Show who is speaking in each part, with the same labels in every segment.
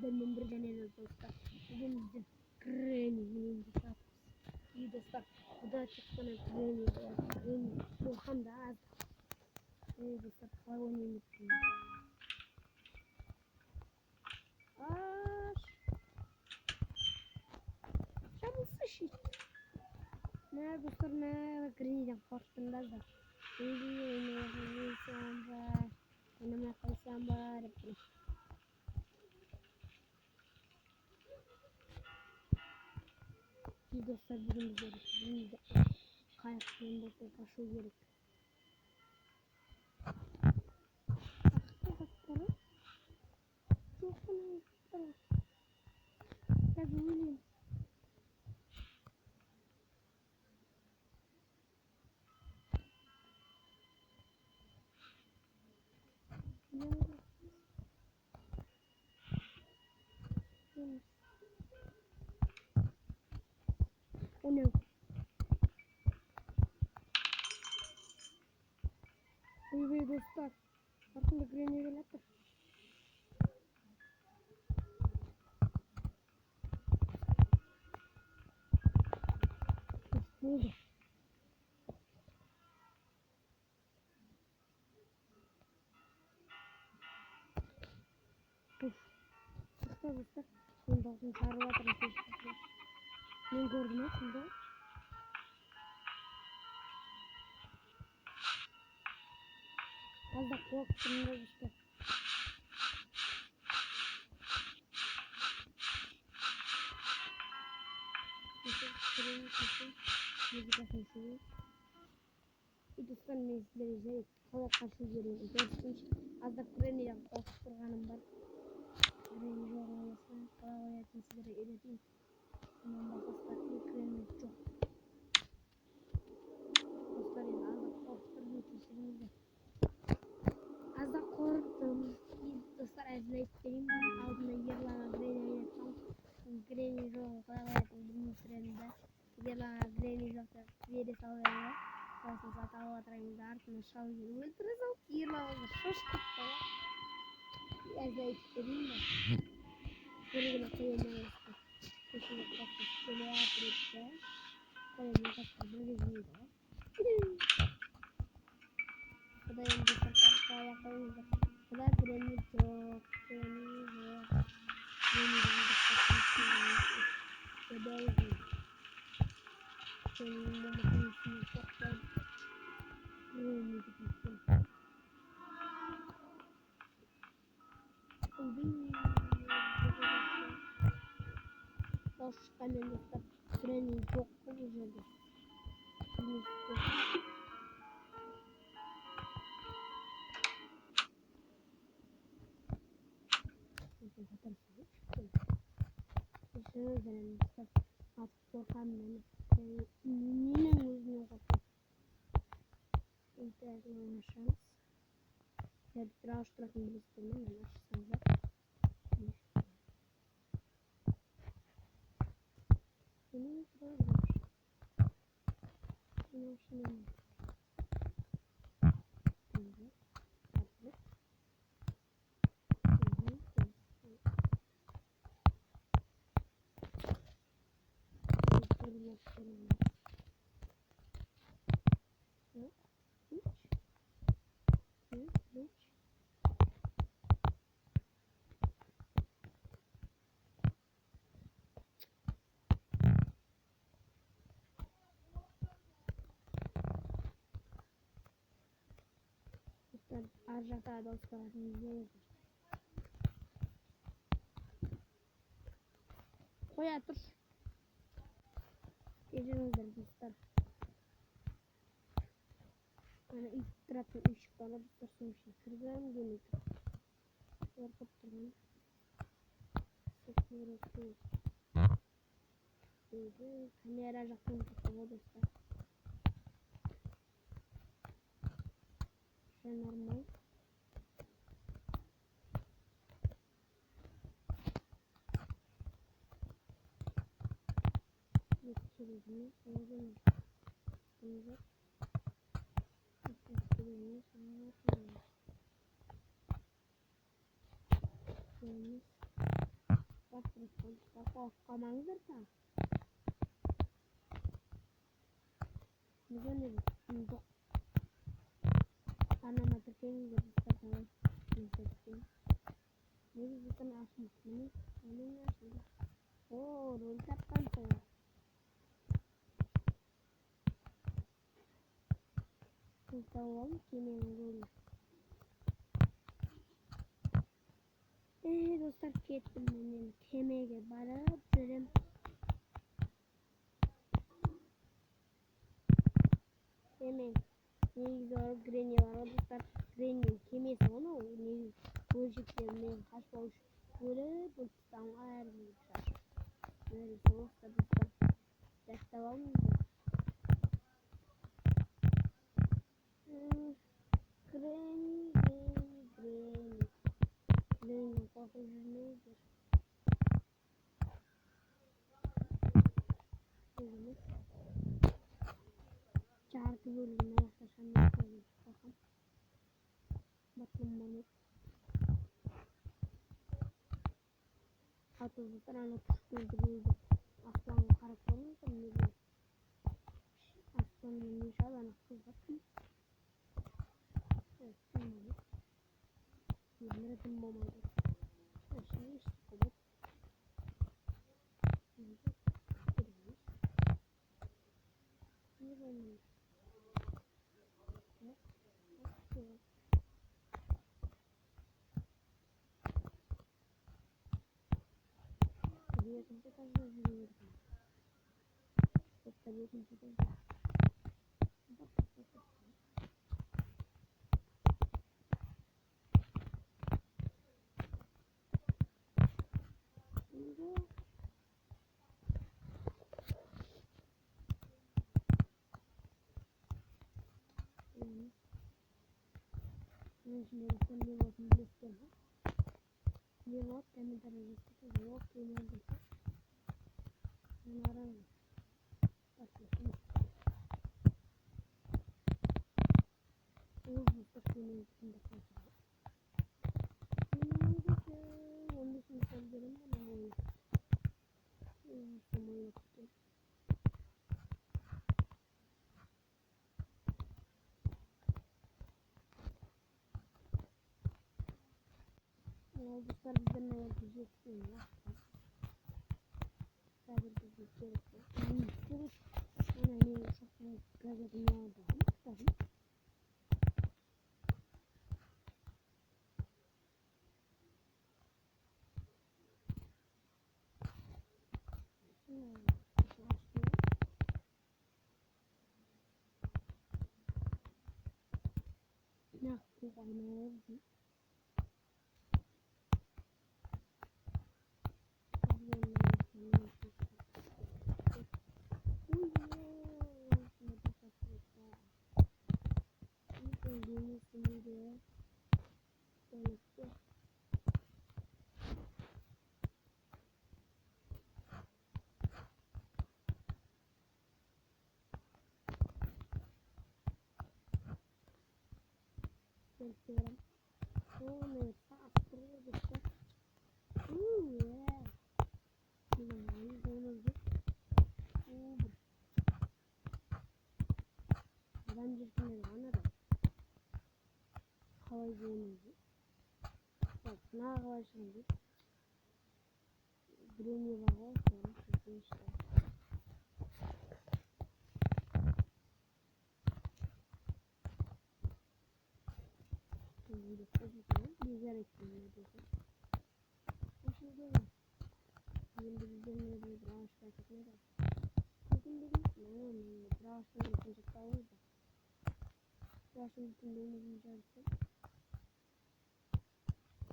Speaker 1: sizlerle bir deneyiniz dostlar. Bugün bizim Granny'nin dışarısı. İyi dostlar. Bu da çıktığına Granny var. Granny. Burhan da az. İyi dostlar. Kolay oynayın. Aş. Çabuk sıçış. Ne dostlar ne Granny'den korktuğunda da. İyi oynayın var. Oynamaya kalsam var. Biz dostlar bugün bizde kayaklarında dostlar kaşığı gerek. Aktarı çok önemli. Ya böyle. O ne? Buyur dostlar. Bakın da Granny'e lattı. Ne oldu? Uf. Dostlar. Şimdi olsun çağrı vatırın. Ben gördüm ha şimdi. Az da korktum da işte. Dostlar ne izleyeceğiz? Kayak kaşı görüyoruz. Dostum az da Granny'den korkturganım var. Granny'e oynayasın. Kolay oynayasın sizlere ileteyim. Aman bak dostlar ilk Granny çok. Dostlar yani az da korktum geçişimizde. Az da korktum. Biz dostlar izleyip ben altına yırlanan Granny'e tam Granny rol kolay oynayasın bunun trende. Yırlanan Granny dostlar veri sağlıyor. Olsun zaten o atrayımızda artına şalgın. Ultrasal yırlanan şaştık da. İzleyip de. Böyle koyamıyoruz. Kesinlikle şöyle yapıyoruz. Koyamıyoruz. Böyle gidiyor. Bu da yeni bir sefer koyamıyoruz. Bu da Granny çok. Granny çok. Granny çok. Bebeği. Granny'nin de makinesini çok ben. Granny gitmiştim. Hoş geldiniz. Granny çok güzel. Teşekkür ederim. Artık korkan beni. Yine yüzüne korktum. İhtiyacım olmuşsunuz. Ya bir rahatsız bırakın bir istemem. Ben açsanıza. Benim sıra bırakmış. Benim şimdi. Arjata dostlar izliyoruz. Koy dur. Gecenin dostlar. Hani ilk tarafı ışık bana dostlar sonuçta kırdım gönüldü. Korkuttum. Sekmiyorum ki. Kamera jakını tutuyor dostlar. Şey normal. Geçirdim. Sonra kalmangızdır da. Neden de bu? Anama Türkiye'nin gözü Neyse. Ne bizden açmış mı? Onun açmış. Oo, rol kaptan sonra. Tamam, kimin rol? Dostlar kettim benim kemiğe barabırım. Kemik. Ne güzel granny var. Dostlar granny kemiği sonra o ne projiklerine kaç boş. Böyle bu tam ayarlayacak. Böyle dostlar devam ediyor. Granny. Granny korkucu nedir? Çarpı bölümüne yaklaşan yapıyoruz. Bakın. Bakın bana. Hatırlıklar ana kuşkulduruydu. Aslan karakolun sanırım. Aslanın inşallah nasıl bakın. Evet, şimdi. Yerlere tınmamalı. Aşağı işte kadar. Şimdi. Gidiyoruz. Şimdi böyle. Evet. Tabiatın çok az özgürlüğü. Tabiatın çok az. Şimdi sen bir bakın göstereyim. Bir bak kendi tarafı yok yemeğinde. Ben ararım. Bakın. Oh, çok yemeğin içinde kalacak. Onun için söylerim ama öyle. Zaman yok. Olduklar bizden ne yapacaksın ya? Sadece bir şey yok. Evet. Hani çok gazetim vardı. Tabii. Ne yaptı aynı Göstereyim. Oh, fast. Ooh, yeah. Avengers another. How is it? Bak, ne var şimdi? Granny var. Sonra işte. Şimdi bizler ekleyelim. Şimdi bizler bir branş paketine de. Bugün benim branşın ikinci kaldı. Branşın bütün bölümü incelsin.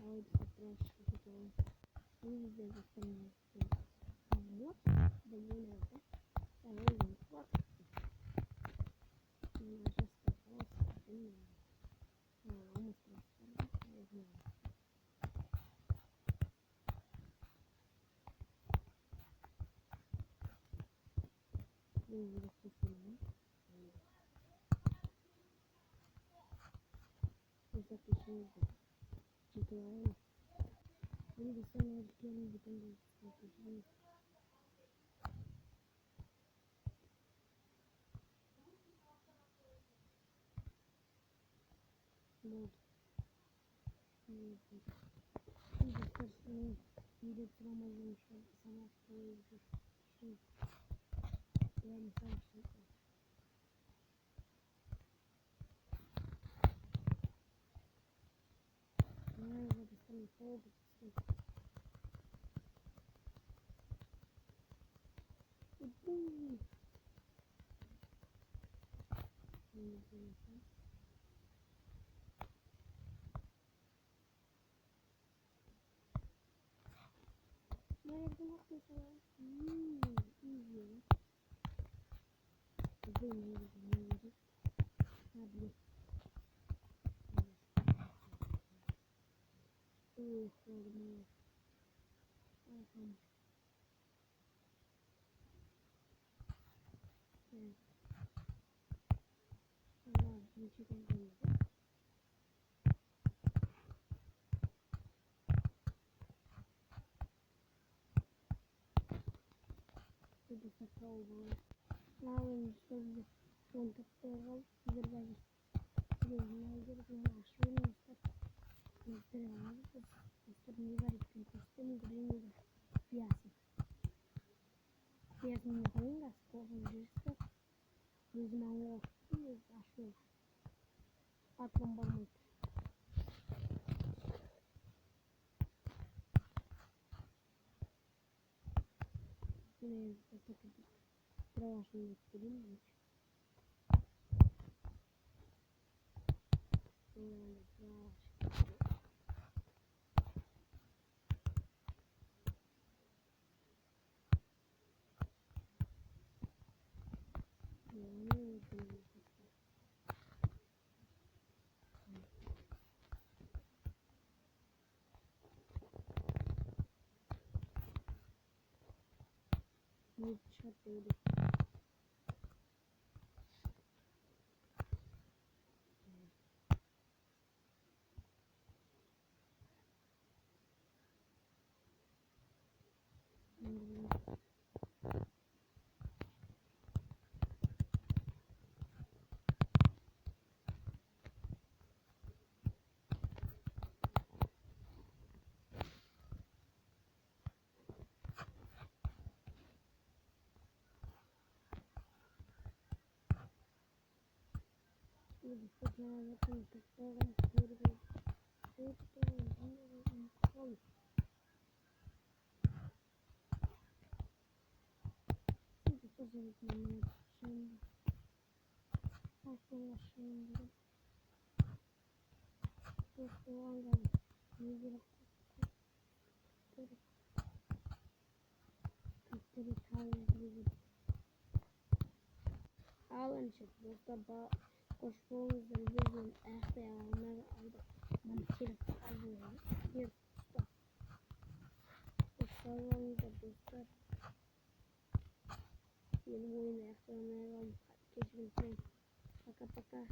Speaker 1: Haydi branş paketine. Şimdi bizler ekleyelim. What? The moon has it. And I don't what? And I just got lost in almost lost. Essa questão de titular, ele está na questão de oldu. Şimdi dostlarım video travmacıyım şu an. Sana koyucu. Şimdi yani sen şimdi. Nerede dostlarım oldu. Nerede bakıyorsun? İyi. Benim hadi. Sorma. Tamam. Evet. Tamam. Bir şey koyalım. Burada sakal var. Lawan sözü. Kontakları berbagi. Gözüne aşırı mısır. Mısır var. Mısır ne var? Mısır green var. Piyasa. Piyasa ne koyun? Skoğun cüzde. Gözüme var. Aşırı. Patron barmak. Yine takıldık. Provaşını ettireyim. Çok değildi. Alın çıktı. Sabah koşmamızda yüzün ayaklarına aldı. Ben çirkin alıyorum. Bir tutam. Koşmamızda dostlar. Yeni oyun ayaklarına aldı. Keşfetmeyin. Paka paka.